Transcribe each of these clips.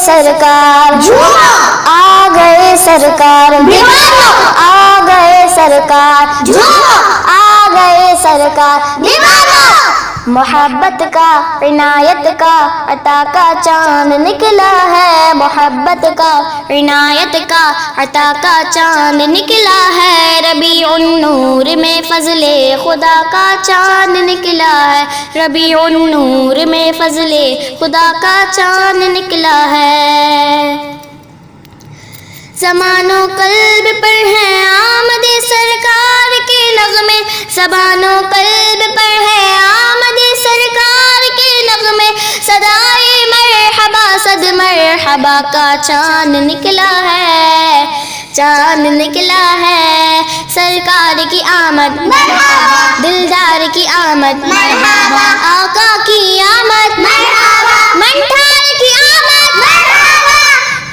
سرکار آ گئے سرکار آ گئے سرکار آ گئے سرکار محبت کا عنایت کا عطا کا چاند نکلا ہے محبت کا عنایت کا عطا کا چاند نکلا ہے ربیع النور میں فضل خدا کا چاند نکلا ہے ربیع النور میں فضل خدا کا چاند نکلا ہے زبان و قلب پر ہے آمد سرکار کے نغمے زبان و قلب پر ہے آمد سرکار کے نغمے صدائے مرحبا صد مرحبا کا چاند نکلا ہے چاند نکلا ہے سرکار کی آمد مرحبا دلدار کی آمد مرحبا آقا کی آمد مرحبا منٹھار کی آمد مرحبا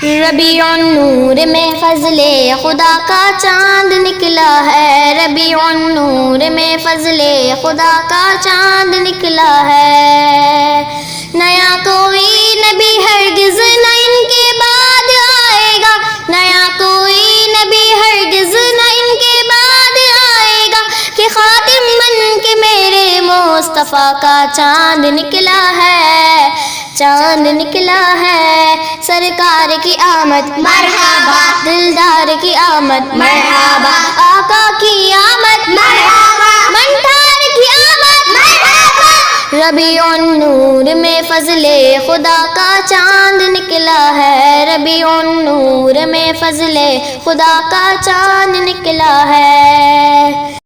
ربیع النور میں فضل خدا کا چاند نکلا ہے ربیع النور میں فضل خدا کا چاند نکلا ہے نیا کوئی نبی ہرگز نہ ان کے بعد آئے گا نیا کوئی نبی ہرگز نہ ان کے بعد آئے گا کہ خاتم بن کے میرے مصطفیٰ کا چاند نکلا ہے چاند نکلا ہے سرکار کی آمد مرحبا دلدار کی آمد مرحبا آقا کی آمد مرحبا منٹھار کی آمد مرحبا ربیع النور میں فضل خدا کا چاند نکلا ہے ربیع النور میں فضل خدا کا چاند نکلا ہے